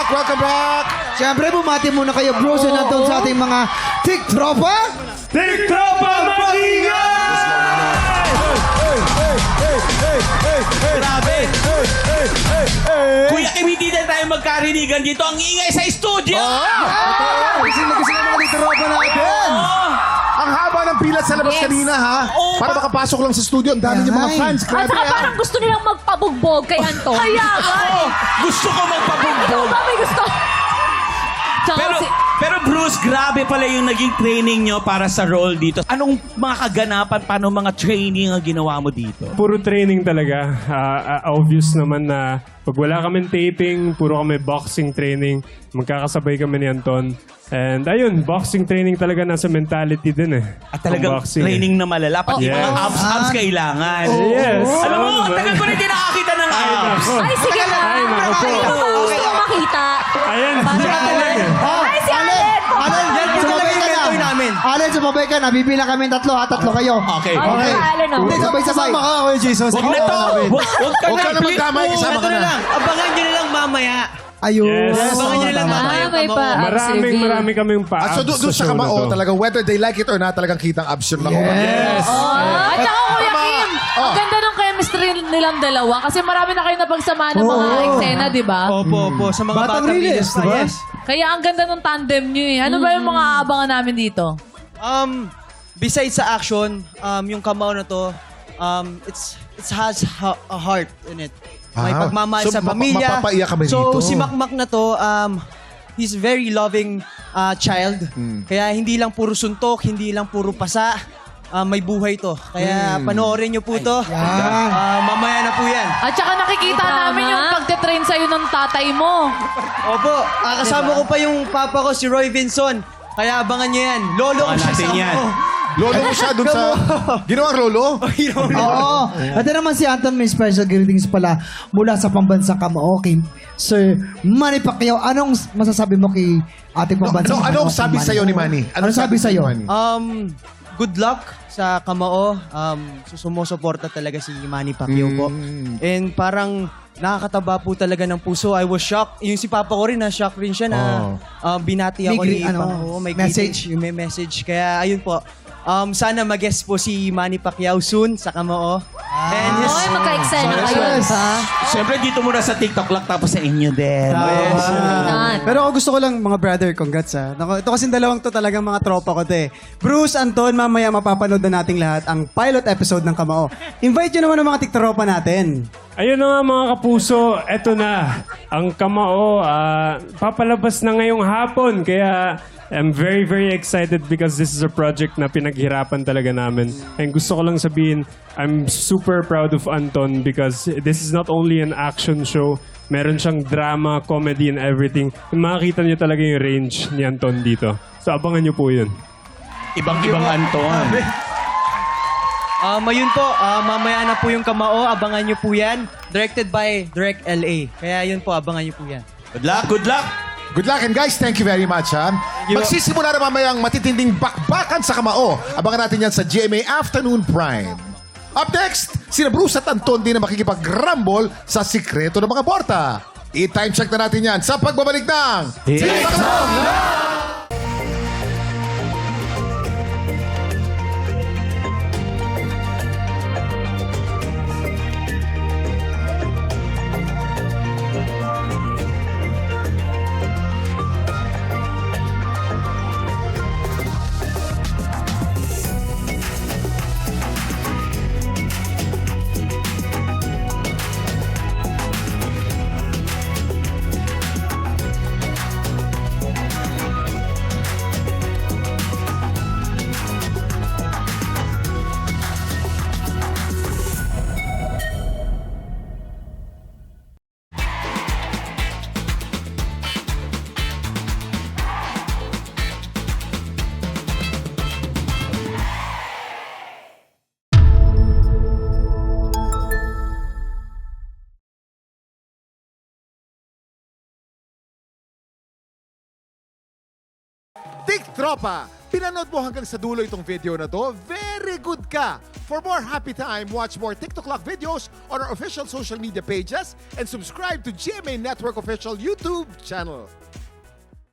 Welcome back! Siyempre, bumati muna kayo, bros, and nandun sa ating mga tiktropa. Tiktropa Maingay! Grabe! Kuya Kim, hindi na tayo magkarinigan dito. Ang ingay sa studio! Kasi nagkasama mga tiktropa natin. Ang haba ng pila sa labas kanina, ha? Para makapasok lang sa studio. Ang dami niyong mga fans. At Grabe, saka ha? parang gusto nilang magpabugbog kay Anton. Kaya nga eh. Gusto ko magpabugbog. Ikaw ba may gusto? Tsaka Pero Bruce, grabe pala yung naging training nyo para sa role dito. Anong mga kaganapan, paano mga training ang ginawa mo dito? Puro training talaga. Obvious naman na pag wala kaming taping, puro kami boxing training. Magkakasabay kami ni Anton. And ayun, boxing training talaga nasa mentality din eh. At talagang Boxing, training na malala. Pati Yes. mga abs kailangan. Yes. Alam mo, Oo ang tagal ko rin din nakakita ng abs. Ay, sige na. Ay, naku po. Ito pa gusto ko makita. Ayan, Paano si ka Allen eh. Ay, si Allen! Allen, sumabay ka na. Allen, sumabay ka na. Bibilang kami tatlo, ha? Tatlo kayo. Okay. Okay. Allen, oh. Hindi, sabay-sabay. Kasama ka, Kuya Jesus. Huwag na to. Huwag ka Huwag ka na please magdamay. po. Kasama ka na. Abangan nyo na lang mamaya. Ayun. Yes. Abangan nyo na lang mamaya. Ah, may pa. Marami kaming pa. So doon sa kamao, talagang whether they like it or not, talagang kitang abs yun lang. Yes. At saka Kuya Tama. Kim, ang ganda ng chemistry nilang dalawa kasi marami na kayo napagsama ng mga eksena, di ba? Opo. Sa mga Batang batang Riles, Riles pa, diba? yes. Kaya ang ganda ng tandem nyo eh. Ano ba yung mga abangan namin dito? Besides sa action, yung kamao na to, it has a heart in it. May Ah. pagmamahal So, sa pamilya. mapapaiyak kami So, dito. si Makmak na to, he's very loving child. Kaya hindi lang puro suntok, hindi lang puro pasa. May buhay to. Kaya panoorin nyo po to. Yan. Mamaya na po yan. At saka nakikita namin yung pagte-train sa'yo ng tatay mo. Opo, kasama ko pa yung papa ko, si Roy Vinson. Kaya abangan nyo yan. Lolo ko Abangan siya natin sa yan. Lolo mo siya doon sa... Ginawang lolo? Oo. At naman si Anton, may special greetings pala mula sa pambansang kamao kay Sir Manny Pacquiao. Anong masasabi mo kay ating pambansang kamao? Anong sabi sa'yo ni Manny? Anong sabi sa'yo? Good luck sa kamao. Sumusuporta talaga si Manny Pacquiao po. And parang nakakataba po talaga ng puso. I was shocked. Yung si Papa ko rin, na-shock rin siya na binati ako May ni may greeting, message. yung may message. Kaya ayun po. Sana mag-guest po si Manny Pacquiao soon sa kamao. And his... Oy, magka-eksena kayo. Yes. Ha? Siyempre, dito muna sa TikTok lang tapos sa inyo din. Yan. Pero ako gusto ko lang, mga brother, congrats ha. Ito kasing dalawang to talagang mga tropa ko to eh. Bruce, Anton, mamaya mapapanood na nating lahat ang pilot episode ng Kamao. Invite nyo naman ang mga tiktropa natin. Ayun na nga mga kapuso, eto na. Ang Kamao, papalabas na ngayong hapon. Kaya I'm very, very excited because this is a project na pinaghirapan talaga namin. And gusto ko lang sabihin, I'm super proud of Anton because this is not only an action show, meron siyang drama, comedy, and everything. Makikita niyo talaga yung range ni Anton dito. So abangan niyo po yun. Ibang-ibang Anton. Ayun po, mamaya na po yung kamao. Abangan nyo po yan. Directed by Direct LA. Kaya yun po, abangan nyo po yan. Good luck, good luck. Good luck and guys, thank you very much, ha? Magsisimula na mamayang matitinding bakbakan sa kamao. Abangan natin yan sa GMA Afternoon Prime. Up next, sina Bruce at Anton din na makikipag-rumble sa Sikreto ng Mga Porta. I-time check na natin yan sa pagbabalik ng TikTok! Tik Tropa, pinanood mo hanggang sa dulo itong video na to? Very good ka! For more happy time, watch more TikTok Lock videos on our official social media pages and subscribe to GMA Network official YouTube channel.